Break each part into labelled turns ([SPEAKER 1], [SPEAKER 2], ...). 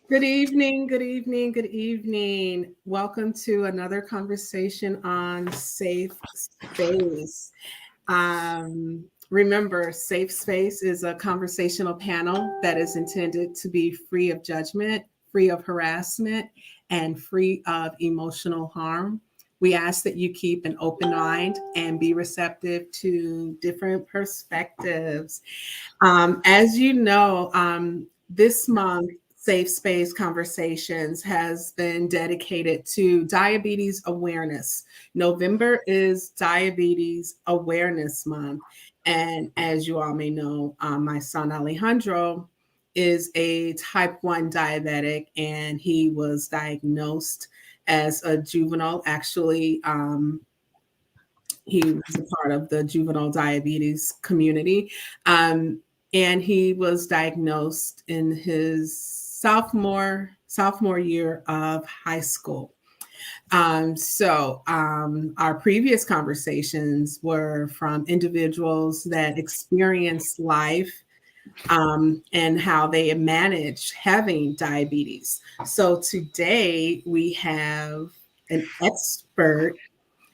[SPEAKER 1] Good evening, good evening, good evening. Welcome to another conversation on Safe Space. Remember, Safe Space is a conversational panel that is intended to be free of judgment, free of harassment, and free of emotional harm. We ask that you keep an open mind and be receptive to different perspectives. As you know, this month, Safe Space Conversations has been dedicated to diabetes awareness. November is Diabetes Awareness Month. And as you all may know, my son Alejandro is a type 1 diabetic, and he was diagnosed as a juvenile. Actually, he was a part of the juvenile diabetes community. And he was diagnosed in his sophomore year of high school. Our previous conversations were from individuals that experienced life and how they manage having diabetes. So today we have an expert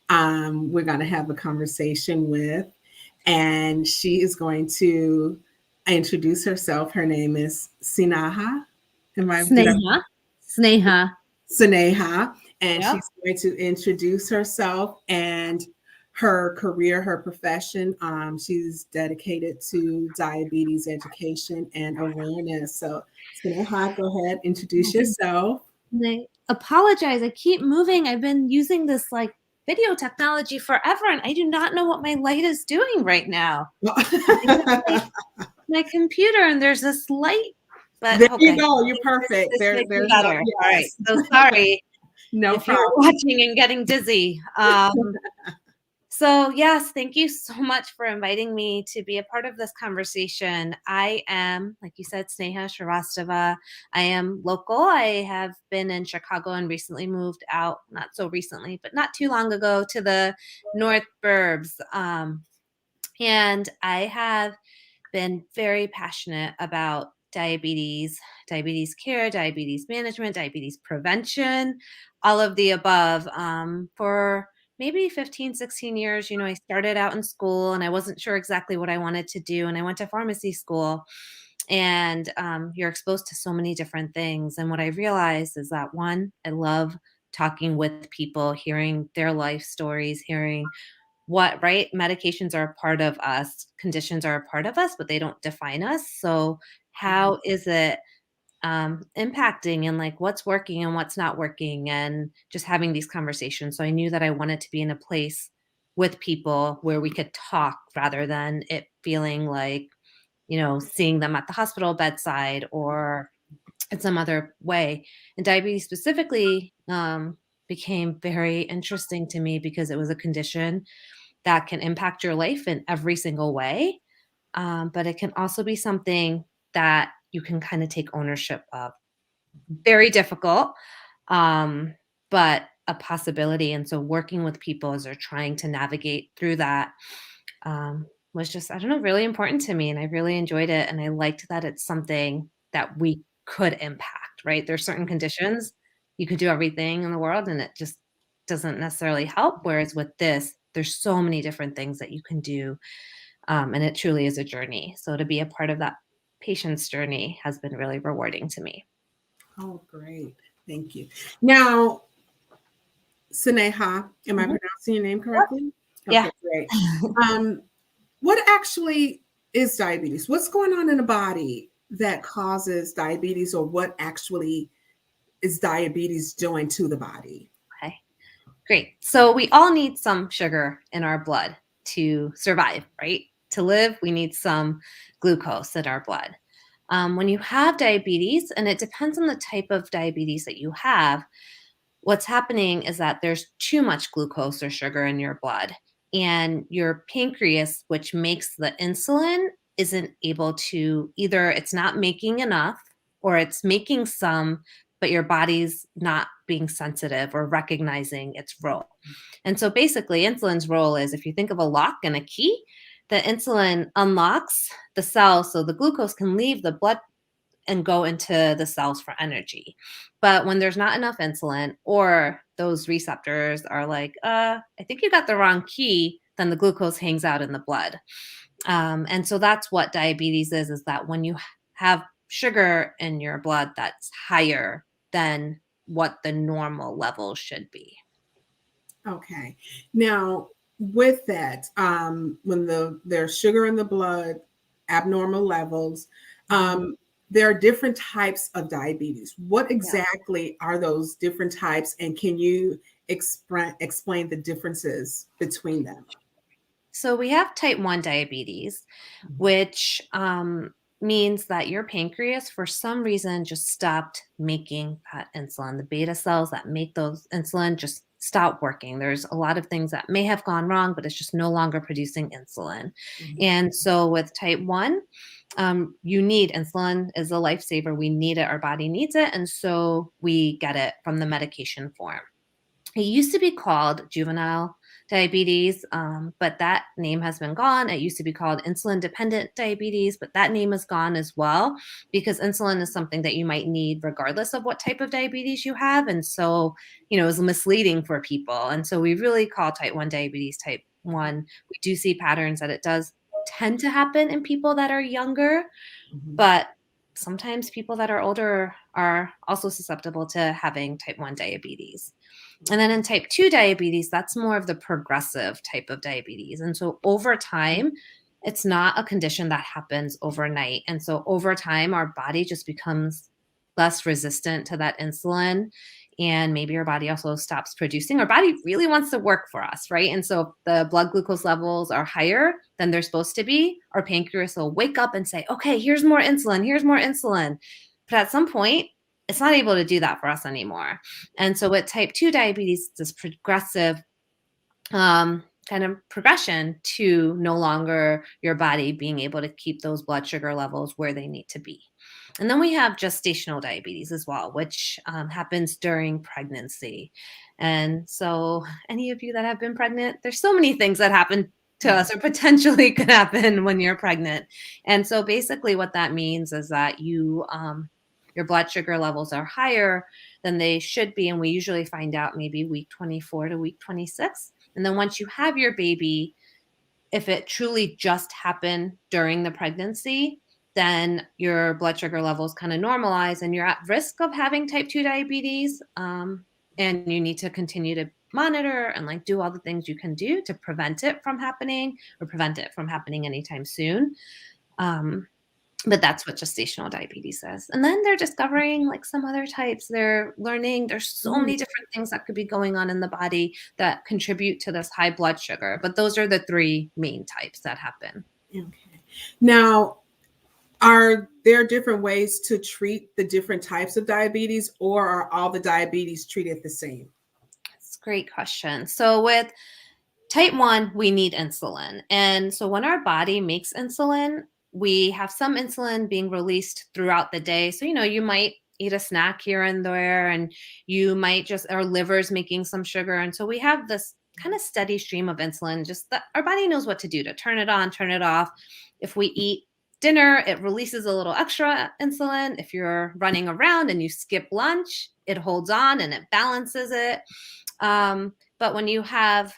[SPEAKER 1] we're going to have a conversation with, and she is going to introduce herself. Her name is Sneha.
[SPEAKER 2] Sneha. Sneha.
[SPEAKER 1] Sneha, and
[SPEAKER 2] Yep.
[SPEAKER 1] she's going to introduce herself and her career, her profession. She's dedicated to diabetes education and awareness. So, Sneha, go ahead, introduce yourself.
[SPEAKER 2] I apologize. I keep moving. I've been using this video technology forever, and I do not know what my light is doing right now. My computer, and there's this light. But
[SPEAKER 1] There
[SPEAKER 2] okay.
[SPEAKER 1] you go. You're perfect.
[SPEAKER 2] This
[SPEAKER 1] There's
[SPEAKER 2] makes it
[SPEAKER 1] no,
[SPEAKER 2] better.
[SPEAKER 1] yes.
[SPEAKER 2] All right. So sorry
[SPEAKER 1] No
[SPEAKER 2] if you're
[SPEAKER 1] problem.
[SPEAKER 2] watching and getting dizzy. So yes, thank you so much for inviting me to be a part of this conversation. I am, like you said, Sneha Srivastava. I am local. I have been in Chicago and recently moved out, not so recently, but not too long ago, to the North Burbs. And I have been very passionate about diabetes, diabetes care, diabetes management, diabetes prevention, all of the above for maybe 15, 16 years. I started out in school and I wasn't sure exactly what I wanted to do. And I went to pharmacy school, and you're exposed to so many different things. And what I realized is that, one, I love talking with people, hearing their life stories, hearing right, medications are a part of us, conditions are a part of us, but they don't define us. So how is it impacting, and what's working and what's not working, and just having these conversations. So I knew that I wanted to be in a place with people where we could talk rather than it feeling like, seeing them at the hospital bedside or in some other way. And diabetes specifically became very interesting to me because it was a condition that can impact your life in every single way. But it can also be something that you can kind of take ownership of. Very difficult, but a possibility. And so working with people as they're trying to navigate through that was just, I don't know, really important to me. And I really enjoyed it. And I liked that it's something that we could impact, right? There's certain conditions you could do everything in the world and it just doesn't necessarily help. Whereas with this, there's so many different things that you can do. And it truly is a journey. So to be a part of that patient's journey has been really rewarding to me.
[SPEAKER 1] Oh, great. Thank you. Now, Sneha, am I pronouncing your name correctly?
[SPEAKER 2] Yeah.
[SPEAKER 1] Okay, great. What actually is diabetes? What's going on in the body that causes diabetes, or what actually is diabetes doing to the body?
[SPEAKER 2] Okay, great. So we all need some sugar in our blood to survive, right? To live, we need some glucose in our blood. When you have diabetes, and it depends on the type of diabetes that you have, what's happening is that there's too much glucose or sugar in your blood, and your pancreas, which makes the insulin, isn't able to, either it's not making enough or it's making some, but your body's not being sensitive or recognizing its role. And so basically insulin's role is, if you think of a lock and a key, the insulin unlocks the cell so the glucose can leave the blood and go into the cells for energy. But when there's not enough insulin, or those receptors are like, I think you got the wrong key, then the glucose hangs out in the blood. And so that's what diabetes is that when you have sugar in your blood that's higher than what the normal level should be.
[SPEAKER 1] Okay. Now, with that, when there's sugar in the blood, abnormal levels, there are different types of diabetes. What exactly are those different types, and can you explain the differences between them?
[SPEAKER 2] So we have type 1 diabetes, which means that your pancreas, for some reason, just stopped making that insulin. The beta cells that make those insulin just stop working. There's a lot of things that may have gone wrong, but it's just no longer producing insulin. And so with type 1, you need insulin is a lifesaver. We need it. Our body needs it. And so we get it from the medication form. It used to be called juvenile diabetes, but that name has been gone. It used to be called insulin dependent diabetes, but that name is gone as well, because insulin is something that you might need regardless of what type of diabetes you have. And so, it was misleading for people. And so we really call type 1 diabetes type 1. We do see patterns that it does tend to happen in people that are younger, but sometimes people that are older are also susceptible to having type 1 diabetes. And then in type 2 diabetes, that's more of the progressive type of diabetes. And so over time, it's not a condition that happens overnight. And so over time, our body just becomes less resistant to that insulin. And maybe our body also stops producing. Our body really wants to work for us, right? And so if the blood glucose levels are higher than they're supposed to be, our pancreas will wake up and say, okay, here's more insulin, here's more insulin. But at some point, it's not able to do that for us anymore. And so with type 2 diabetes, this progressive kind of progression to no longer your body being able to keep those blood sugar levels where they need to be. And then we have gestational diabetes as well, which happens during pregnancy. And so any of you that have been pregnant, there's so many things that happen to us or potentially could happen when you're pregnant. And so basically what that means is that your blood sugar levels are higher than they should be. And we usually find out maybe week 24 to week 26. And then once you have your baby, if it truly just happened during the pregnancy, then your blood sugar levels kind of normalize and you're at risk of having type 2 diabetes. And you need to continue to monitor and do all the things you can do to prevent it from happening or prevent it from happening anytime soon. But that's what gestational diabetes is. And then they're discovering some other types. They're learning there's so many different things that could be going on in the body that contribute to this high blood sugar. But those are the three main types that happen.
[SPEAKER 1] Okay. Now, are there different ways to treat the different types of diabetes, or are all the diabetes treated the same?
[SPEAKER 2] That's a great question. So with type 1, we need insulin. And so when our body makes insulin, we have some insulin being released throughout the day. So, you might eat a snack here and there, and you might our liver's making some sugar. And so we have this kind of steady stream of insulin, just that our body knows what to do to turn it on, turn it off. If we eat dinner, it releases a little extra insulin. If you're running around and you skip lunch, it holds on and it balances it. But when you have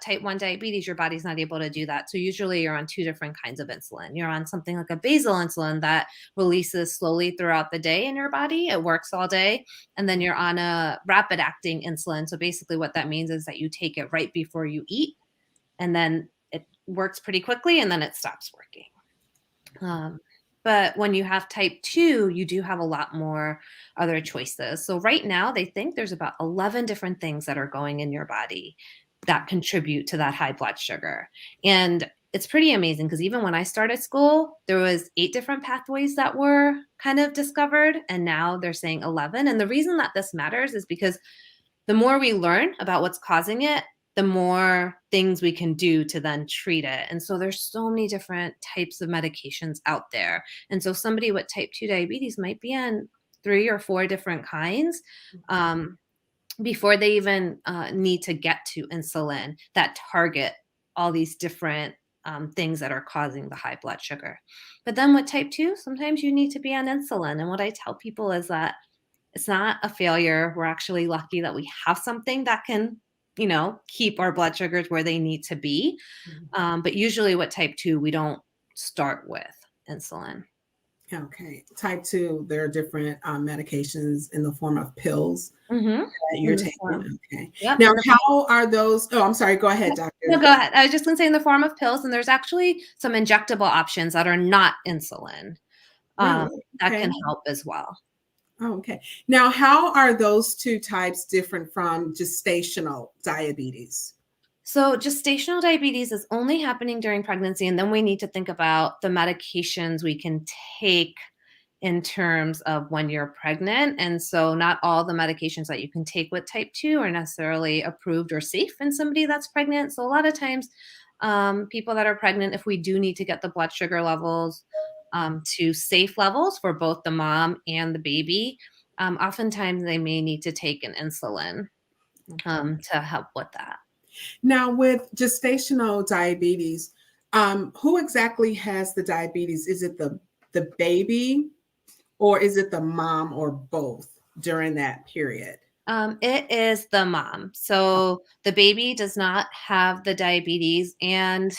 [SPEAKER 2] type 1 diabetes, your body's not able to do that. So usually you're on two different kinds of insulin. You're on something like a basal insulin that releases slowly throughout the day in your body. It works all day. And then you're on a rapid acting insulin. So basically what that means is that you take it right before you eat, and then it works pretty quickly, and then it stops working. But when you have type 2, you do have a lot more other choices. So right now, they think there's about 11 different things that are going in your body that contribute to that high blood sugar. And it's pretty amazing because even when I started school, there was 8 different pathways that were kind of discovered, and now they're saying 11. And the reason that this matters is because the more we learn about what's causing it, the more things we can do to then treat it. And so there's so many different types of medications out there. And so somebody with type 2 diabetes might be on 3 or 4 different kinds before they even need to get to insulin that target all these different things that are causing the high blood sugar. But then with type 2, sometimes you need to be on insulin. And what I tell people is that it's not a failure. We're actually lucky that we have something that can, keep our blood sugars where they need to be. But usually with type 2, we don't start with insulin.
[SPEAKER 1] Okay. Type 2, there are different medications in the form of pills
[SPEAKER 2] Mm-hmm.
[SPEAKER 1] that you're taking. Okay.
[SPEAKER 2] Yep.
[SPEAKER 1] Now, how are those? Oh, I'm sorry. Go ahead, doctor.
[SPEAKER 2] No, go ahead. I was just going to say in the form of pills, and there's actually some injectable options that are not insulin
[SPEAKER 1] Really?
[SPEAKER 2] that
[SPEAKER 1] Okay.
[SPEAKER 2] can help as well.
[SPEAKER 1] Oh, okay. Now, how are those two types different from gestational diabetes?
[SPEAKER 2] So gestational diabetes is only happening during pregnancy, and then we need to think about the medications we can take in terms of when you're pregnant. And so not all the medications that you can take with type 2 are necessarily approved or safe in somebody that's pregnant. So a lot of times, people that are pregnant, if we do need to get the blood sugar levels to safe levels for both the mom and the baby, oftentimes they may need to take an insulin to help with that.
[SPEAKER 1] Now, with gestational diabetes, who exactly has the diabetes? Is it the baby, or is it the mom, or both during that period?
[SPEAKER 2] It is the mom. So the baby does not have the diabetes, and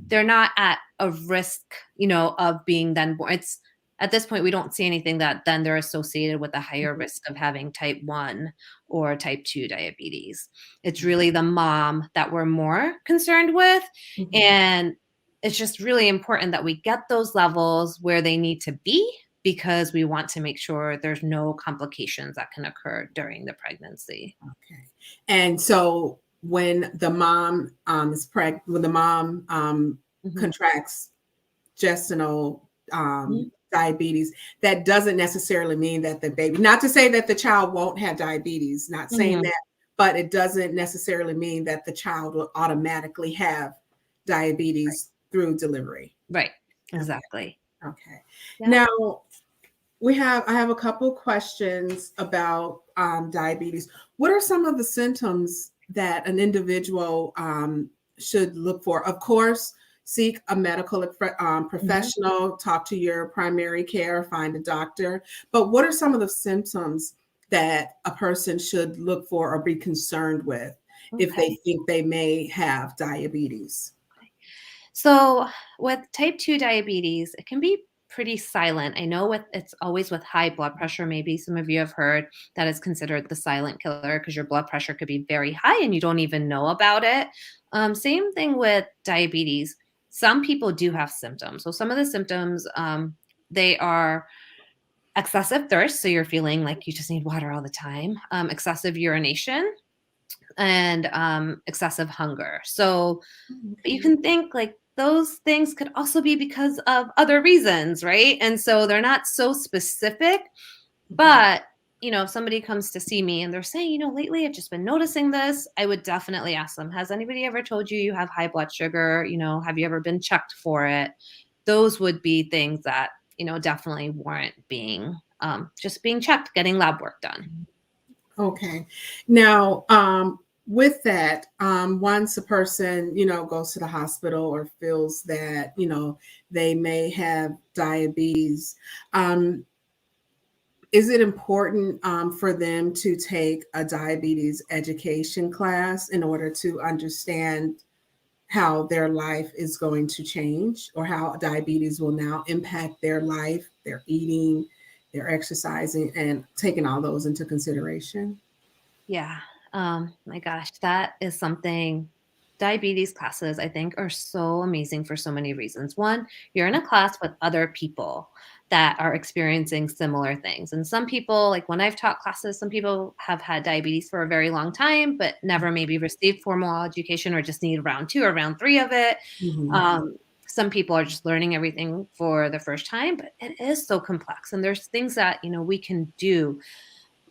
[SPEAKER 2] they're not at a risk, of being then born. It's at this point we don't see anything that then they're associated with a higher
[SPEAKER 1] Mhm.
[SPEAKER 2] risk of having type 1 or type 2 diabetes. It's really the mom that we're more concerned with,
[SPEAKER 1] Mhm.
[SPEAKER 2] and it's just really important that we get those levels where they need to be, because we want to make sure there's no complications that can occur during the pregnancy.
[SPEAKER 1] Okay. And so when the mom is pregnant, when the mom
[SPEAKER 2] Mhm.
[SPEAKER 1] contracts gestational
[SPEAKER 2] Mhm.
[SPEAKER 1] diabetes, that doesn't necessarily mean that the baby, not to say that the child won't have diabetes, not saying
[SPEAKER 2] Mhm.
[SPEAKER 1] that, but it doesn't necessarily mean that the child will automatically have diabetes through delivery.
[SPEAKER 2] Right.
[SPEAKER 1] Okay.
[SPEAKER 2] Exactly.
[SPEAKER 1] Okay.
[SPEAKER 2] Yeah.
[SPEAKER 1] Now I have a couple questions about diabetes. What are some of the symptoms that an individual should look for? Of course, seek a medical
[SPEAKER 2] Mhm.
[SPEAKER 1] professional, talk to your primary care, find a doctor. But what are some of the symptoms that a person should look for or be concerned with if
[SPEAKER 2] Okay.
[SPEAKER 1] they think they may have diabetes?
[SPEAKER 2] So with type 2 diabetes, it can be pretty silent. I know it's always with high blood pressure. Maybe some of you have heard that it's considered the silent killer because your blood pressure could be very high and you don't even know about it. Same thing with diabetes. Some people do have symptoms. So some of the symptoms, they are excessive thirst. So you're feeling like you just need water all the time, excessive urination, and excessive hunger. So you
[SPEAKER 1] Okay.
[SPEAKER 2] can think like those things could also be because of other reasons, right? And so they're not so specific,
[SPEAKER 1] Mhm.
[SPEAKER 2] but if somebody comes to see me and they're saying, lately I've just been noticing this, I would definitely ask them, has anybody ever told you you have high blood sugar? Have you ever been checked for it? Those would be things that, definitely warrant being just being checked, getting lab work done.
[SPEAKER 1] Okay. Now, with that, once a person, goes to the hospital or feels that, they may have diabetes, um, is it important for them to take a diabetes education class in order to understand how their life is going to change, or how diabetes will now impact their life, their eating, their exercising, and taking all those into consideration?
[SPEAKER 2] Yeah. My gosh, that is something. Diabetes classes, I think, are so amazing for so many reasons. One, you're in a class with other people that are experiencing similar things. And some people, like when I've taught classes, some people have had diabetes for a very long time, but never maybe received formal education or just need round two or round three of it.
[SPEAKER 1] Mhm.
[SPEAKER 2] Um, some people are just learning everything for the first time, but it is so complex. And there's things that, we can do.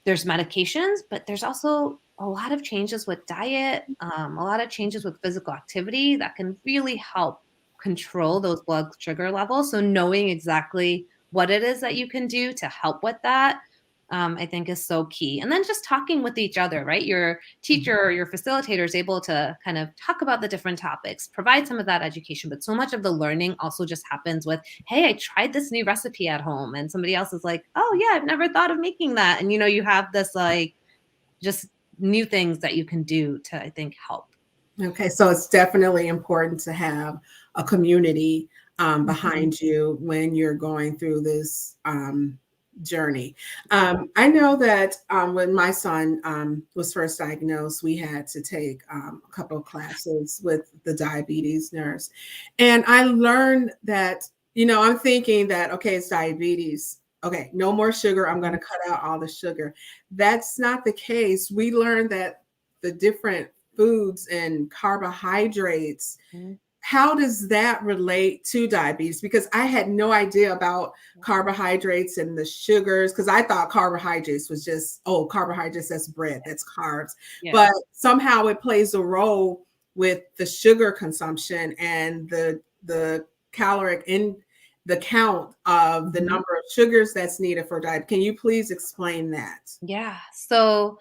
[SPEAKER 2] There's medications, but there's also a lot of changes with diet, a lot of changes with physical activity that can really help control those blood sugar levels. So knowing exactly what it is that you can do to help with that I think is so key. And then just talking with each other, right? Your teacher or your facilitator is able to kind of talk about the different topics, provide some of that education. But so much of the learning also just happens with, hey, I tried this new recipe at home. And somebody else is like, oh, yeah, I've never thought of making that. And, you have this like just new things that you can do to, I think, help.
[SPEAKER 1] Okay, so it's definitely important to have a community
[SPEAKER 2] Mhm.
[SPEAKER 1] behind you when you're going through this journey. I know that when my son was first diagnosed, we had to take a couple of classes with the diabetes nurse. And I learned that, I'm thinking that, okay, it's diabetes. Okay, no more sugar. I'm going to cut out all the sugar. That's not the case. We learned that the different foods and carbohydrates,
[SPEAKER 2] Mhm.
[SPEAKER 1] how does that relate to diabetes? Because I had no idea about carbohydrates and the sugars, because I thought carbohydrates was just, oh, carbohydrates, that's bread, that's carbs.
[SPEAKER 2] Yeah.
[SPEAKER 1] But somehow it plays a role with the sugar consumption and the caloric in the count of the
[SPEAKER 2] Mhm.
[SPEAKER 1] number of sugars that's needed for diet. Can you please explain that?
[SPEAKER 2] Yeah. So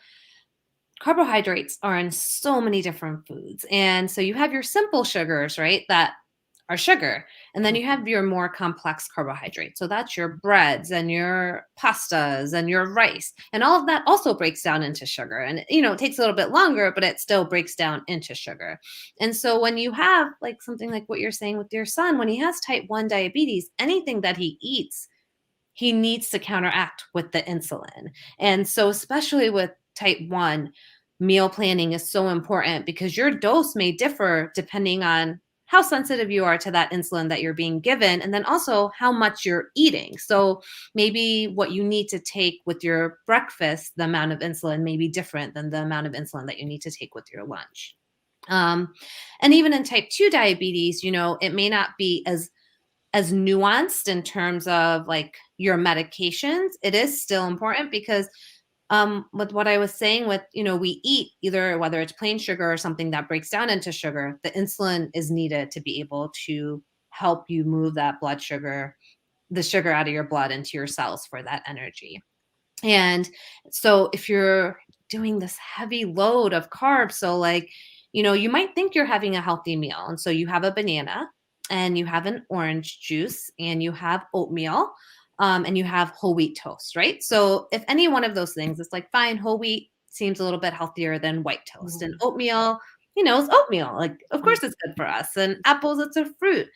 [SPEAKER 2] carbohydrates are in so many different foods. And so you have your simple sugars, right? That are sugar. And then you have your more complex carbohydrates. So that's your breads and your pastas and your rice. And all of that also breaks down into sugar. And, it takes a little bit longer, but it still breaks down into sugar. And so when you have like something like what you're saying with your son, when he has type 1 diabetes, anything that he eats, he needs to counteract with the insulin. And so, especially with type 1, meal planning is so important because your dose may differ depending on how sensitive you are to that insulin that you're being given, and then also how much you're eating. So, maybe what you need to take with your breakfast, the amount of insulin may be different than the amount of insulin that you need to take with your lunch. Um, and even in type 2 diabetes, it may not be as nuanced in terms of like your medications. It is still important because with what I was saying with, we eat either whether it's plain sugar or something that breaks down into sugar, the insulin is needed to be able to help you move that blood sugar, the sugar out of your blood into your cells for that energy. And so if you're doing this heavy load of carbs, so like, you might think you're having a healthy meal. And so you have a banana and you have an orange juice and you have oatmeal and you have whole wheat toast, right? So if any one of those things, it's like, fine, whole wheat seems a little bit healthier than white toast. And oatmeal, is oatmeal. Like, of course it's good for us. And apples, it's a fruit.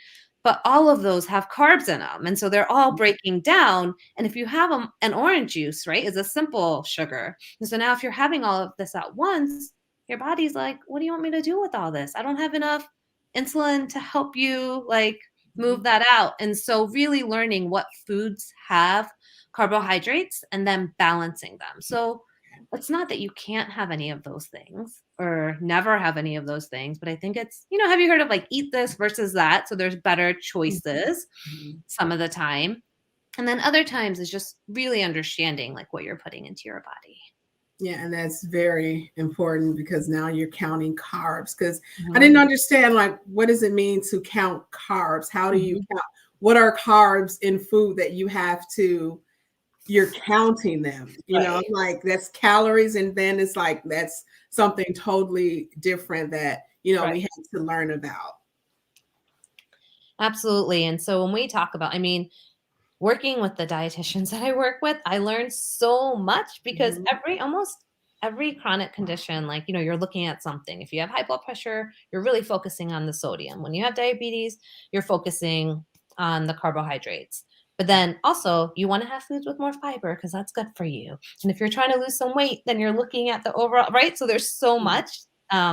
[SPEAKER 2] But all of those have carbs in them. And so they're all breaking down. And if you have an orange juice, right, is a simple sugar. And so now if you're having all of this at once, your body's like, what do you want me to do with all this? I don't have enough insulin to help you like move that out. And so really learning what foods have carbohydrates and then balancing them. So it's not that you can't have any of those things or never have any of those things, but I think it's, have you heard of like eat this versus that? So there's better choices some of the time. And then other times is just really understanding like what you're putting into your body.
[SPEAKER 1] Yeah, and that's very important because now you're counting carbs. Because I didn't understand, like, what does it mean to count carbs? How do you count? What are carbs in food that you're counting them?
[SPEAKER 2] Right.
[SPEAKER 1] Like that's calories, and then it's like that's something totally different that
[SPEAKER 2] Right.
[SPEAKER 1] we have to learn about.
[SPEAKER 2] Absolutely. And so when we talk about, working with the dietitians that I work with, I learned so much because almost every chronic condition, like, you're looking at something. If you have high blood pressure, you're really focusing on the sodium. When you have diabetes, you're focusing on the carbohydrates. But then also, you want to have foods with more fiber because that's good for you. And if you're trying to lose some weight, then you're looking at the overall, right? So there's so much.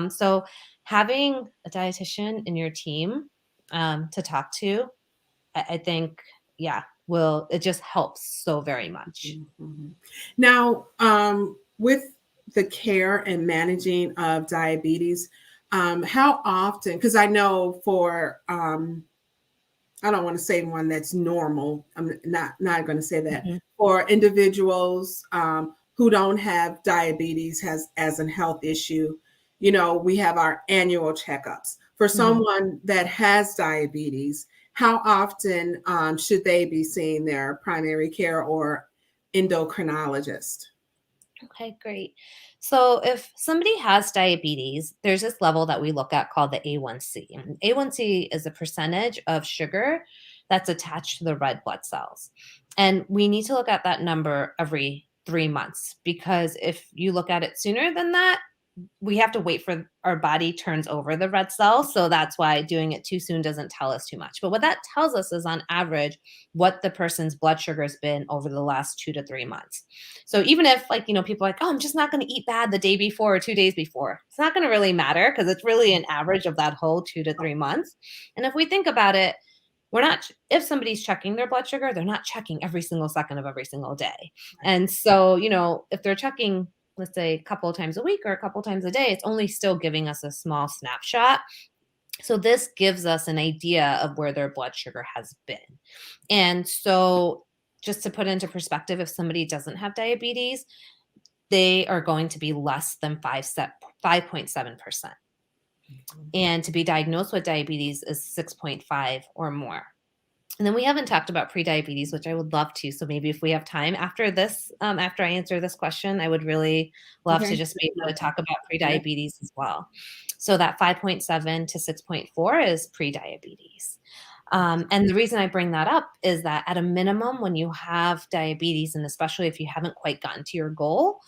[SPEAKER 2] So having a dietitian in your team to talk to, I think, yeah, it just helps so very much.
[SPEAKER 1] Now, with the care and managing of diabetes, how often? Because I know for I don't want to say one that's normal. I'm not going to say that.
[SPEAKER 2] Mhm.
[SPEAKER 1] For individuals who don't have diabetes as a health issue, we have our annual checkups. For someone that has diabetes, how often should they be seeing their primary care or endocrinologist.
[SPEAKER 2] Okay, great. So if somebody has diabetes, there's this level that we look at called the A1C. And A1C is a percentage of sugar that's attached to the red blood cells. And we need to look at that number every 3 months, because if you look at it sooner than that, we have to wait for our body turns over the red cells. So that's why doing it too soon doesn't tell us too much. But what that tells us is on average what the person's blood sugar has been over the last 2 to 3 months. So even if, like, people are like, oh, I'm just not going to eat bad the day before or 2 days before, it's not going to really matter because it's really an average of that whole 2 to 3 months. And if we think about it, we're not, if somebody's checking their blood sugar, they're not checking every single second of every single day. And so, if they're checking, let's say a couple of times a week or a couple of times a day, it's only still giving us a small snapshot. So this gives us an idea of where their blood sugar has been. And so just to put into perspective, if somebody doesn't have diabetes, they are going to be less than 5.7%. And to be diagnosed with diabetes is 6.5 or more. And then we haven't talked about prediabetes, which I would love to. So maybe if we have time after this, after I answer this question, I would really love to just be able to talk about prediabetes as well. So that 5.7 to 6.4 is prediabetes. And the reason I bring that up is that at a minimum, when you have diabetes, and especially if you haven't quite gotten to your goal,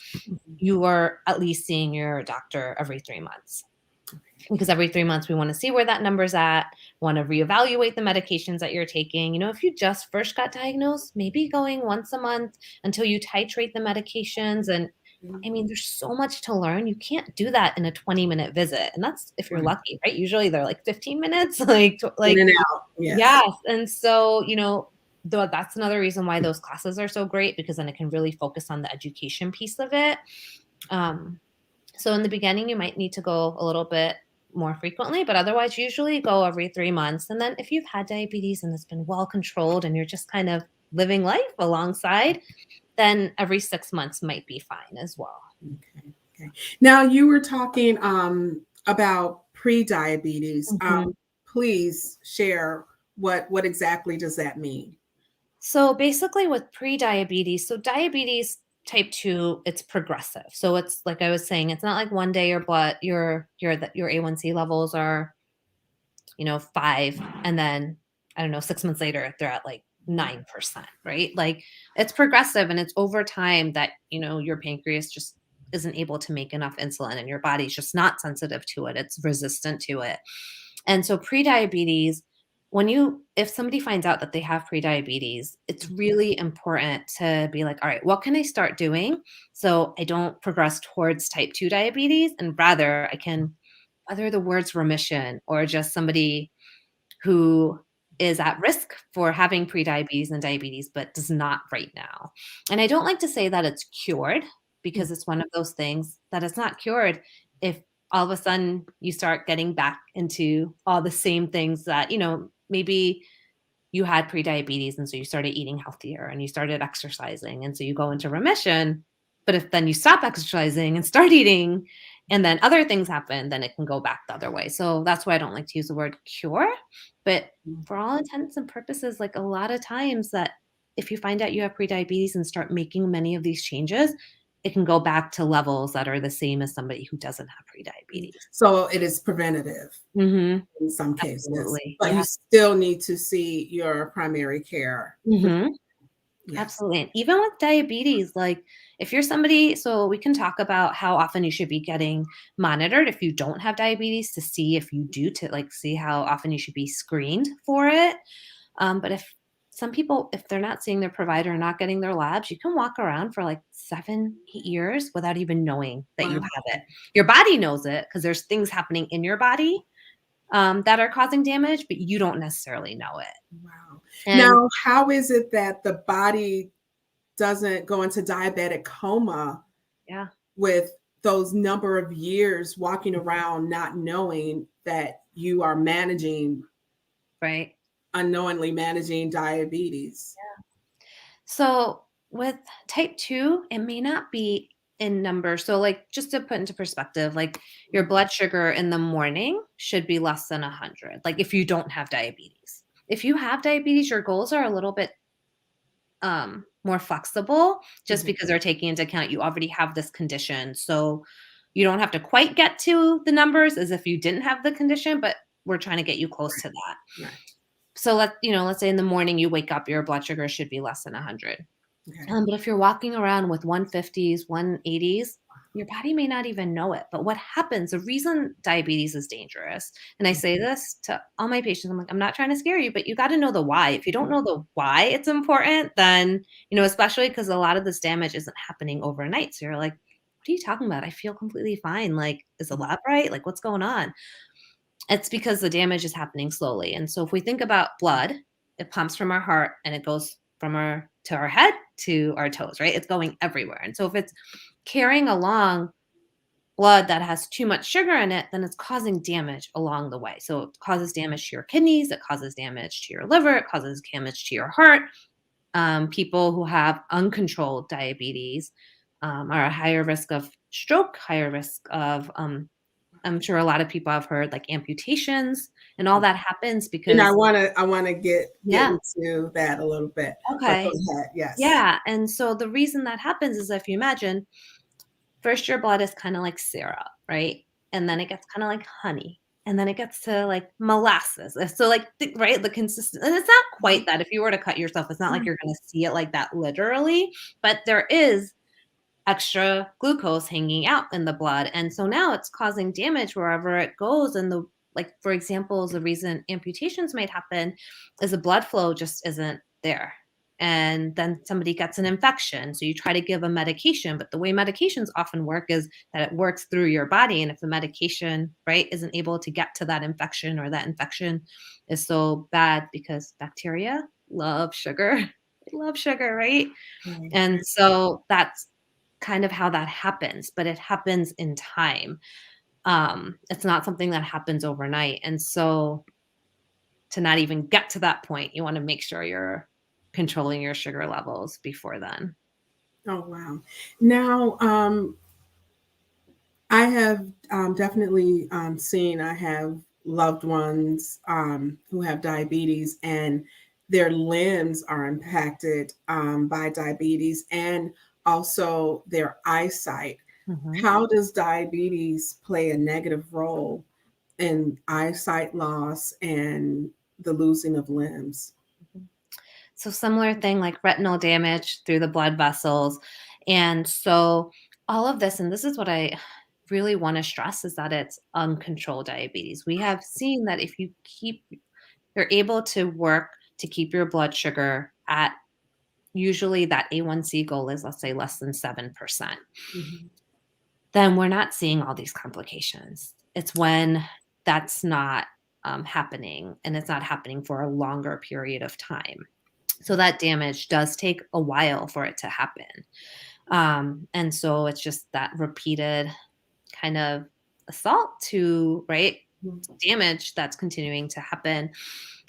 [SPEAKER 2] you are at least seeing your doctor every 3 months. Because every 3 months, we want to see where that number's at, want to reevaluate the medications that you're taking. If you just first got diagnosed, maybe going once a month until you titrate the medications. And there's so much to learn. You can't do that in a 20-minute visit. And that's if you're lucky, right? Usually they're like 15 minutes, like
[SPEAKER 1] in and out.
[SPEAKER 2] Yes. And so, that's another reason why those classes are so great, because then it can really focus on the education piece of it. So in the beginning, you might need to go a little bit more frequently, but otherwise usually go every 3 months. And then if you've had diabetes and it's been well controlled and you're just kind of living life alongside, then every 6 months might be fine as well.
[SPEAKER 1] Okay. Now you were talking about pre-diabetes. Please share what exactly does that mean?
[SPEAKER 2] So basically with pre-diabetes, so diabetes type 2, it's progressive. So it's like I was saying, it's not like one day your A1C levels are, 5, and then I don't know, 6 months later they're at like 9%, right? Like it's progressive, and it's over time that, your pancreas just isn't able to make enough insulin and your body's just not sensitive to it. It's resistant to it. And so pre-diabetes, if somebody finds out that they have prediabetes, it's really important to be like, all right, what can I start doing so I don't progress towards type 2 diabetes, and rather I can, whether the words remission or just somebody who is at risk for having prediabetes and diabetes, but does not right now. And I don't like to say that it's cured, because it's one of those things that it's not cured if all of a sudden you start getting back into all the same things that, maybe you had prediabetes and so you started eating healthier and you started exercising and so you go into remission. But if then you stop exercising and start eating and then other things happen, then it can go back the other way. So that's why I don't like to use the word cure. But for all intents and purposes, like a lot of times that if you find out you have prediabetes and start making many of these changes, it can go back to levels that are the same as somebody who doesn't have prediabetes.
[SPEAKER 1] So it is preventative in some cases.
[SPEAKER 2] Absolutely.
[SPEAKER 1] But you still need to see your primary care.
[SPEAKER 2] Yes. Absolutely. And even with diabetes, like if you're somebody, so we can talk about how often you should be getting monitored if you don't have diabetes, to see if you do, to like see how often you should be screened for it. But if some people, if they're not seeing their provider and not getting their labs, you can walk around for like 7-8 years without even knowing that you have it. Your body knows it because there's things happening in your body that are causing damage, but you don't necessarily know it.
[SPEAKER 1] Wow.
[SPEAKER 2] And
[SPEAKER 1] now, how is it that the body doesn't go into diabetic coma with those number of years walking around not knowing that you are managing,
[SPEAKER 2] right?
[SPEAKER 1] Unknowingly managing diabetes?
[SPEAKER 2] So with type 2, it may not be in numbers. So like just to put into perspective, like your blood sugar in the morning should be less than 100. Like if you don't have diabetes. If you have diabetes, your goals are a little bit more flexible just
[SPEAKER 1] Mhm.
[SPEAKER 2] because they're taking into account you already have this condition. So you don't have to quite get to the numbers as if you didn't have the condition, but we're trying to get you close to that.
[SPEAKER 1] Right.
[SPEAKER 2] So let's say in the morning you wake up, your blood sugar should be less than 100.
[SPEAKER 1] Okay.
[SPEAKER 2] But if you're walking around with 150s, 180s, your body may not even know it. But what happens, the reason diabetes is dangerous, and I say this to all my patients, I'm like, I'm not trying to scare you, but you got to know the why. If you don't know the why it's important, then, especially because a lot of this damage isn't happening overnight. So you're like, what are you talking about? I feel completely fine. Like, is the lab right? Like, what's going on? It's because the damage is happening slowly. And so if we think about blood, it pumps from our heart and it goes from our to our head to our toes, right? It's going everywhere. And so if it's carrying along blood that has too much sugar in it, then it's causing damage along the way. So it causes damage to your kidneys, it causes damage to your liver, it causes damage to your heart. People who have uncontrolled diabetes are a higher risk of stroke, higher risk of I'm sure a lot of people have heard like amputations and all that happens
[SPEAKER 1] And I
[SPEAKER 2] because
[SPEAKER 1] wanna I wanna get
[SPEAKER 2] yeah,
[SPEAKER 1] into that a little bit, but go
[SPEAKER 2] okay.
[SPEAKER 1] ahead. Yes.
[SPEAKER 2] Yeah, and so the reason that happens is if you imagine first your blood is kind of like syrup, right? And then it gets kind of like honey. And then it gets to like molasses. So like right, the consistent and it's not quite that. If you were to cut yourself, it's not like
[SPEAKER 1] Mhm.
[SPEAKER 2] you're gonna see it like that literally, but there is extra glucose hanging out in the blood. And so now it's causing damage wherever it goes. And like, for example, the reason amputations might happen is the blood flow just isn't there. And then somebody gets an infection. So you try to give a medication, but the way medications often work is that it works through your body. And if the medication, right, isn't able to get to that infection or that infection is so bad because bacteria love sugar. They love sugar, right?
[SPEAKER 1] Right.
[SPEAKER 2] And so that's kind of how that happens, but it happens in time. It's not something that happens overnight. And so to not even get to that point, you want to make sure you're controlling your sugar levels before then.
[SPEAKER 1] Oh, wow. Now, I have definitely seen, I have loved ones who have diabetes and their limbs are impacted by diabetes and also their eyesight.
[SPEAKER 2] Mhm.
[SPEAKER 1] How does diabetes play a negative role in eyesight loss and the losing of limbs?
[SPEAKER 2] So similar thing like retinal damage through the blood vessels. And so all of this, and this is what I really want to stress is that it's uncontrolled diabetes. We have seen that if you're able to work to keep your blood sugar at usually that A1C goal is, let's say, less than 7%,
[SPEAKER 1] Mhm.
[SPEAKER 2] then we're not seeing all these complications. It's when that's not happening and it's not happening for a longer period of time. So that damage does take a while for it to happen. And so it's just that repeated kind of assault to, right, damage that's continuing to happen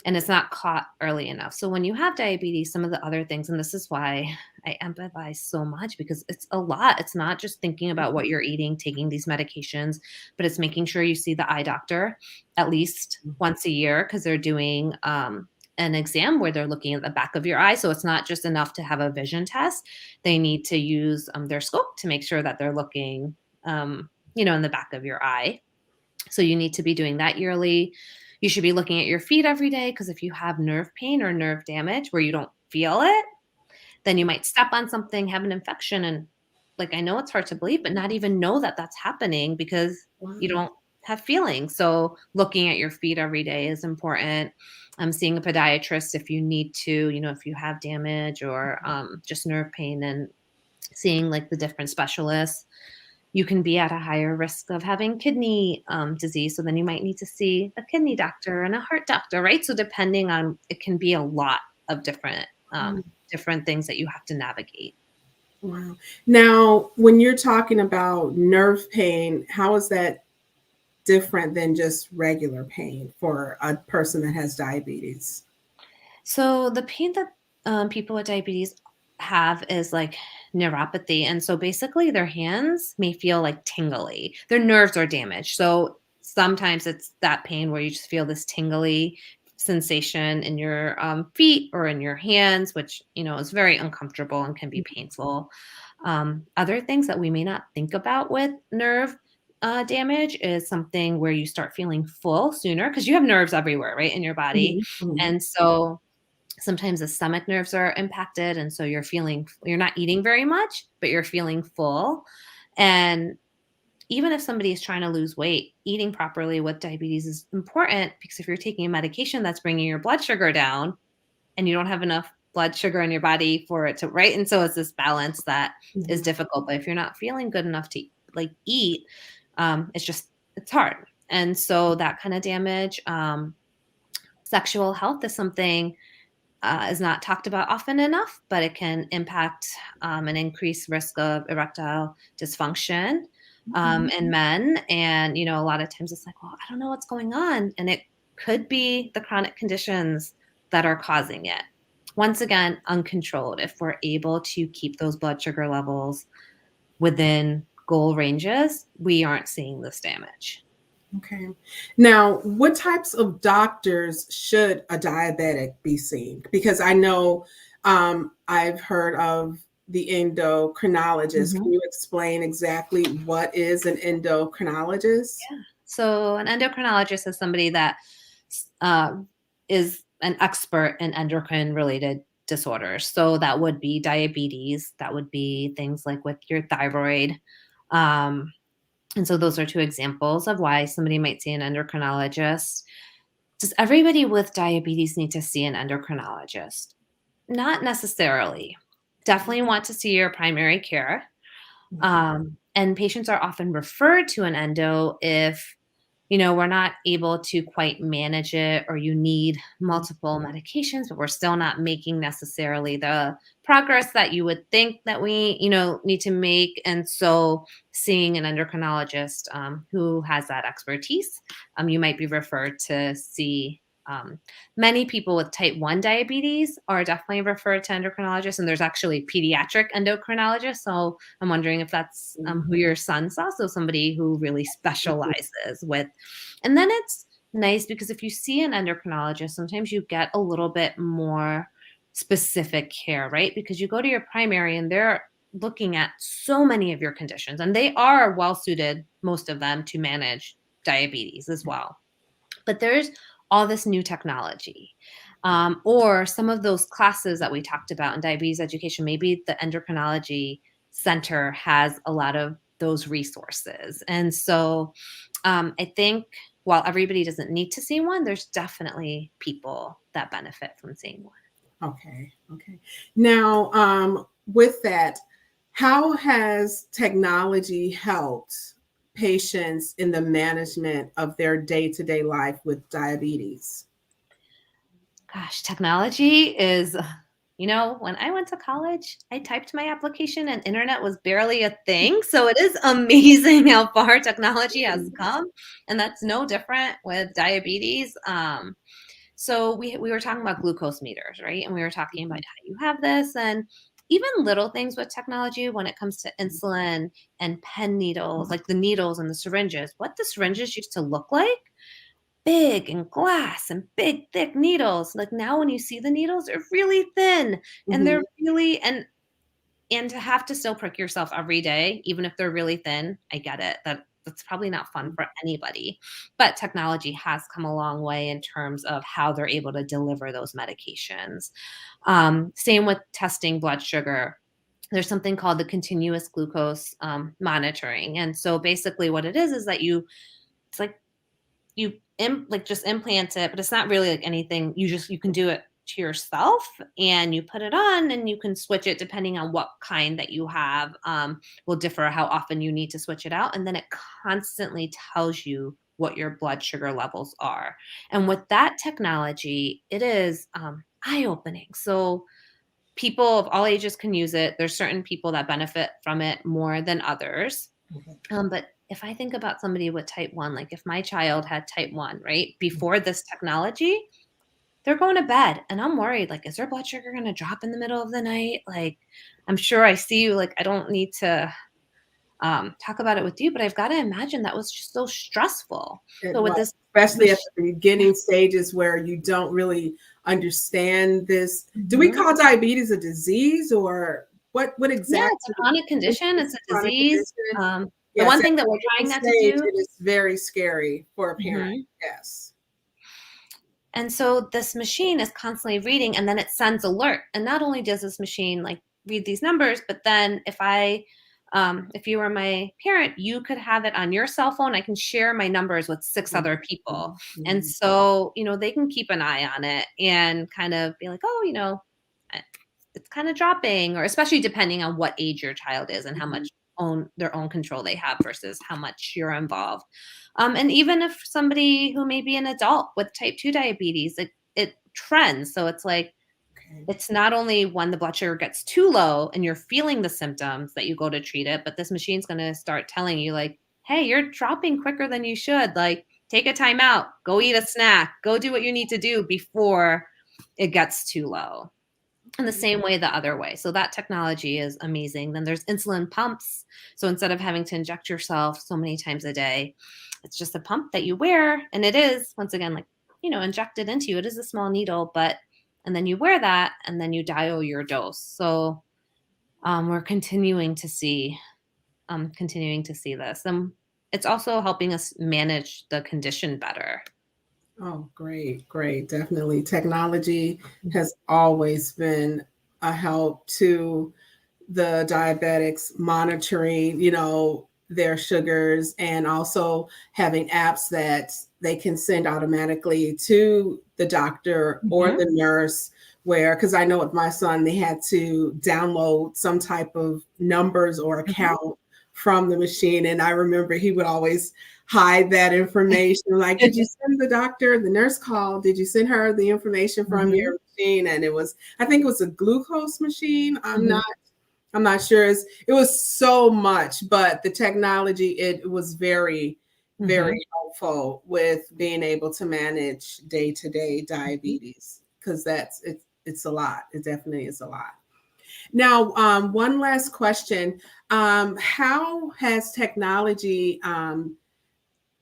[SPEAKER 2] and it's not caught early enough. So when you have diabetes, some of the other things, and this is why I empathize so much because it's a lot. It's not just thinking about what you're eating, taking these medications, but it's making sure you see the eye doctor at least once a year because they're doing an exam where they're looking at the back of your eye. So it's not just enough to have a vision test. They need to use their scope to make sure that they're looking, in the back of your eye. So you need to be doing that yearly. You should be looking at your feet every day because if you have nerve pain or nerve damage where you don't feel it, then you might step on something, have an infection, and like I know it's hard to believe, but not even know that that's happening because you
[SPEAKER 1] Wow.
[SPEAKER 2] don't have feelings. So looking at your feet every day is important. Seeing a podiatrist if you need to, if you have damage or just nerve pain and seeing like the different specialists you can be at a higher risk of having kidney disease. So then you might need to see a kidney doctor and a heart doctor, right? So depending on, it can be a lot of different things that you have to navigate.
[SPEAKER 1] Wow. Now, when you're talking about nerve pain, how is that different than just regular pain for a person that has diabetes?
[SPEAKER 2] So the pain that people with diabetes have is like neuropathy. And so basically their hands may feel like tingly. Their nerves are damaged. So sometimes it's that pain where you just feel this tingly sensation in your feet or in your hands, which, is very uncomfortable and can be painful. Other things that we may not think about with nerve damage is something where you start feeling full sooner because you have nerves everywhere, right, in your body.
[SPEAKER 1] Mhm, mhm.
[SPEAKER 2] And so sometimes the stomach nerves are impacted. And so you're not eating very much, but you're feeling full. And even if somebody is trying to lose weight, eating properly with diabetes is important because if you're taking a medication that's bringing your blood sugar down and you don't have enough blood sugar in your body for it to, right? And so it's this balance that is
[SPEAKER 1] Mhm.
[SPEAKER 2] difficult. But if you're not feeling good enough to like eat, it's hard. And so that kind of damage, sexual health is something is not talked about often enough, but it can impact an increased risk of erectile dysfunction
[SPEAKER 1] Mhm.
[SPEAKER 2] in men. And, a lot of times it's like, well, I don't know what's going on. And it could be the chronic conditions that are causing it. Once again, uncontrolled. If we're able to keep those blood sugar levels within goal ranges, we aren't seeing this damage.
[SPEAKER 1] Okay. Now, what types of doctors should a diabetic be seeing? Because I know I've heard of the endocrinologist.
[SPEAKER 2] Mhm.
[SPEAKER 1] Can you explain exactly what is an endocrinologist?
[SPEAKER 2] Yeah. So an endocrinologist is somebody that uh, is an expert in endocrine related disorders. So that would be diabetes, that would be things like with your thyroid. Um, and so those are two examples of why somebody might see an endocrinologist. Does everybody with diabetes need to see an endocrinologist? Not necessarily. Definitely want to see your primary care. And patients are often referred to an endo if, we're not able to quite manage it or you need multiple medications, but we're still not making necessarily the progress that you would think that we, need to make. And so seeing an endocrinologist who has that expertise, you might be referred to see. Many people with type 1 diabetes are definitely referred to endocrinologists, and there's actually pediatric endocrinologists. So I'm wondering if that's who your son saw. So somebody who really specializes with, and then it's nice because if you see an endocrinologist, sometimes you get a little bit more specific care, right? Because you go to your primary and they're looking at so many of your conditions, and they are well suited, most of them, to manage diabetes as well. But there's all this new technology. Or some of those classes that we talked about in diabetes education, maybe the endocrinology center has a lot of those resources. And so I think while everybody doesn't need to see one, there's definitely people that benefit from seeing one.
[SPEAKER 1] Okay. Okay. Now, with that, how has technology helped patients in the management of their day-to-day life with diabetes?
[SPEAKER 2] Gosh, technology is, when I went to college, I typed my application and internet was barely a thing. So it is amazing how far technology has come. And that's no different with diabetes. So we were talking about glucose meters, right? And we were talking about how you have this and even little things with technology when it comes to insulin and pen needles, like the needles and the syringes, what the syringes used to look like big and glass and big thick needles. Like now when you see the needles, they're really thin and
[SPEAKER 1] Mhm.
[SPEAKER 2] they're really and to have to still prick yourself every day, even if they're really thin, I get it. That's probably not fun for anybody. But technology has come a long way in terms of how they're able to deliver those medications. Same with testing blood sugar. There's something called the continuous glucose monitoring. And so basically what it is that it's like like just implant it, but it's not really like anything. You can do it to yourself and you put it on and you can switch it depending on what kind that you have. Will differ how often you need to switch it out. And then it constantly tells you what your blood sugar levels are. And with that technology, it is eye opening. So people of all ages can use it. There's certain people that benefit from it more than others. But if I think about somebody with type 1, like if my child had type 1, right, before this technology, they're going to bed and I'm worried, like, is their blood sugar going to drop in the middle of the night? Like, I'm sure I see you, like, I don't need to talk about it with you, but I've got to imagine that was just so stressful.
[SPEAKER 1] It
[SPEAKER 2] So with
[SPEAKER 1] was,
[SPEAKER 2] this
[SPEAKER 1] especially at
[SPEAKER 2] machine,
[SPEAKER 1] the beginning stages where you don't really understand this. Do we
[SPEAKER 2] Mhm.
[SPEAKER 1] call diabetes a disease, or what
[SPEAKER 2] Yeah, it's a
[SPEAKER 1] exactly?
[SPEAKER 2] chronic condition. It's a
[SPEAKER 1] A chronic
[SPEAKER 2] disease.
[SPEAKER 1] condition?
[SPEAKER 2] The
[SPEAKER 1] Yes,
[SPEAKER 2] one
[SPEAKER 1] at
[SPEAKER 2] thing that
[SPEAKER 1] the
[SPEAKER 2] we're
[SPEAKER 1] beginning
[SPEAKER 2] trying not to
[SPEAKER 1] stage,
[SPEAKER 2] do.
[SPEAKER 1] it is very scary for a parent.
[SPEAKER 2] Mhm.
[SPEAKER 1] Yes.
[SPEAKER 2] And so this machine is constantly reading and then it sends alert. And not only does this machine like read these numbers, but then if you were my parent, you could have it on your cell phone. I can share my numbers with 6
[SPEAKER 1] Mhm,
[SPEAKER 2] other people. And
[SPEAKER 1] mhm,
[SPEAKER 2] so, they can keep an eye on it and kind of be like, oh, eh, it's kind of dropping, or especially depending on what age your child is and how
[SPEAKER 1] mhm.
[SPEAKER 2] much their own control they have versus how much you're involved. And even if somebody who may be an adult with type 2 diabetes, it trends. So it's like,
[SPEAKER 1] Okay.
[SPEAKER 2] it's not only when the blood sugar gets too low and you're feeling the symptoms that you go to treat it, but this machine's going to start telling you, like, hey, you're dropping quicker than you should. Like, take a time out, go eat a snack, go do what you need to do before it gets too low. In the
[SPEAKER 1] Okay.
[SPEAKER 2] same way, the other way. So that technology is amazing. Then there's insulin pumps. So instead of having to inject yourself so many times a day, it's just a pump that you wear. And it is, once again, like, injected into you. It is a small needle, and then you wear that and then you dial your dose. So we're continuing to see this. It's also helping us manage the condition better.
[SPEAKER 1] Oh, great, great. Definitely. Technology
[SPEAKER 2] Mhm.
[SPEAKER 1] has always been a help to the diabetics monitoring, their sugars, and also having apps that they can send automatically to the doctor or
[SPEAKER 2] Mhm.
[SPEAKER 1] the nurse. Where, because I know with my son, they had to download some type of numbers or
[SPEAKER 2] Mhm.
[SPEAKER 1] account from the machine. And I remember he would always hide that information. Like, did you send the doctor, the nurse called? Did you send her the information from
[SPEAKER 2] Mhm.
[SPEAKER 1] your machine? And I think it was a glucose machine.
[SPEAKER 2] Mhm.
[SPEAKER 1] I'm not sure. It was so much, but the technology, it was very,
[SPEAKER 2] Mhm.
[SPEAKER 1] very helpful with being able to manage day-to-day
[SPEAKER 2] Mhm.
[SPEAKER 1] diabetes, because it's a lot. It definitely is a lot. Now, one last question. How has technology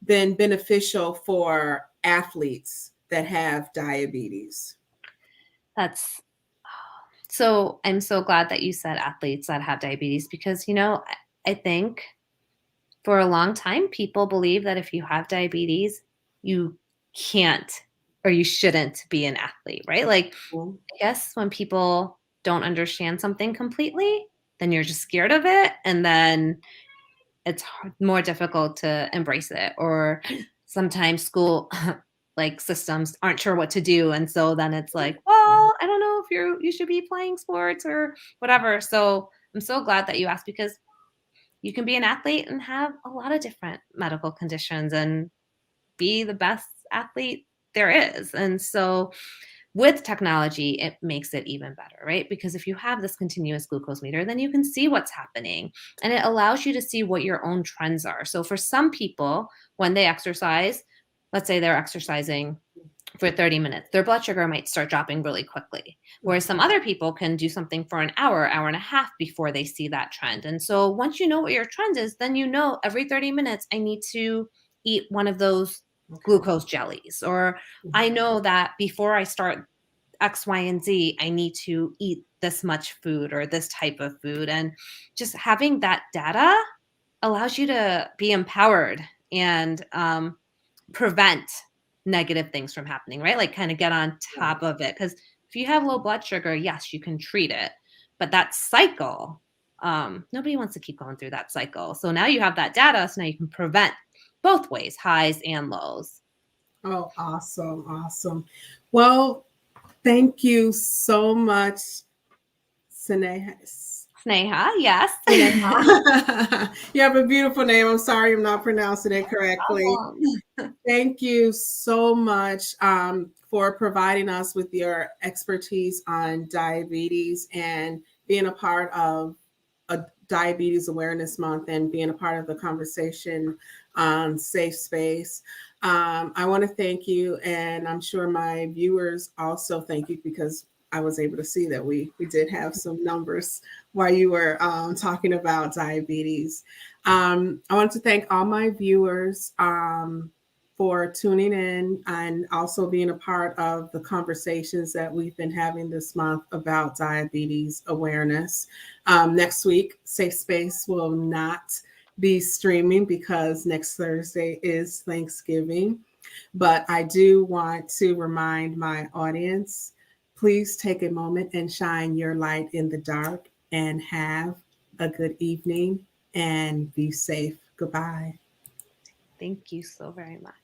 [SPEAKER 1] been beneficial for athletes that have diabetes?
[SPEAKER 2] That's So I'm so glad that you said athletes that have diabetes because, I think for a long time, people believe that if you have diabetes, you can't or you shouldn't be an athlete, right? Like,
[SPEAKER 1] Mhm.
[SPEAKER 2] I guess when people don't understand something completely, then you're just scared of it. And then it's more difficult to embrace it. Or sometimes school like systems aren't sure what to do, and so then it's like, well, I don't know if you should be playing sports or whatever. So I'm so glad that you asked, because you can be an athlete and have a lot of different medical conditions and be the best athlete there is. And so with technology, it makes it even better, right? Because if you have this continuous glucose meter, then you can see what's happening and it allows you to see what your own trends are. So for some people, when they exercise, let's say they're exercising for 30 minutes, their blood sugar might start dropping really quickly. Whereas some other people can do something for an hour, hour and a half before they see that trend. And so once you know what your trend is, then every 30 minutes, I need to eat one of those
[SPEAKER 1] Okay.
[SPEAKER 2] glucose jellies. Or I
[SPEAKER 1] Mhm.
[SPEAKER 2] know that before I start X, Y, and Z, I need to eat this much food or this type of food. And just having that data allows you to be empowered and prevent negative things from happening, right? Like kind of get on
[SPEAKER 1] Right.
[SPEAKER 2] top of it. Because if you have low blood sugar, yes, you can treat it. But that cycle, nobody wants to keep going through that cycle. So now you have that data. So now you can prevent both ways, highs and lows.
[SPEAKER 1] Oh, awesome. Awesome. Well, thank you so much, Sneha.
[SPEAKER 2] Sneha, yes.
[SPEAKER 1] Sneha. You have a beautiful name. I'm sorry I'm not pronouncing it correctly.
[SPEAKER 2] Problem.
[SPEAKER 1] Thank you so much for providing us with your expertise on diabetes and being a part of a Diabetes Awareness Month and being a part of the conversation on Safe Space. I want to thank you, and I'm sure my viewers also thank you, because I was able to see that we did have some numbers while you were talking about diabetes. I want to thank all my viewers for tuning in and also being a part of the conversations that we've been having this month about diabetes awareness. Next week, SafeSpace will not be streaming because next Thursday is Thanksgiving. But I do want to remind my audience, please take a moment and shine your light in the dark and have a good evening and be safe. Goodbye.
[SPEAKER 2] Thank you so very much.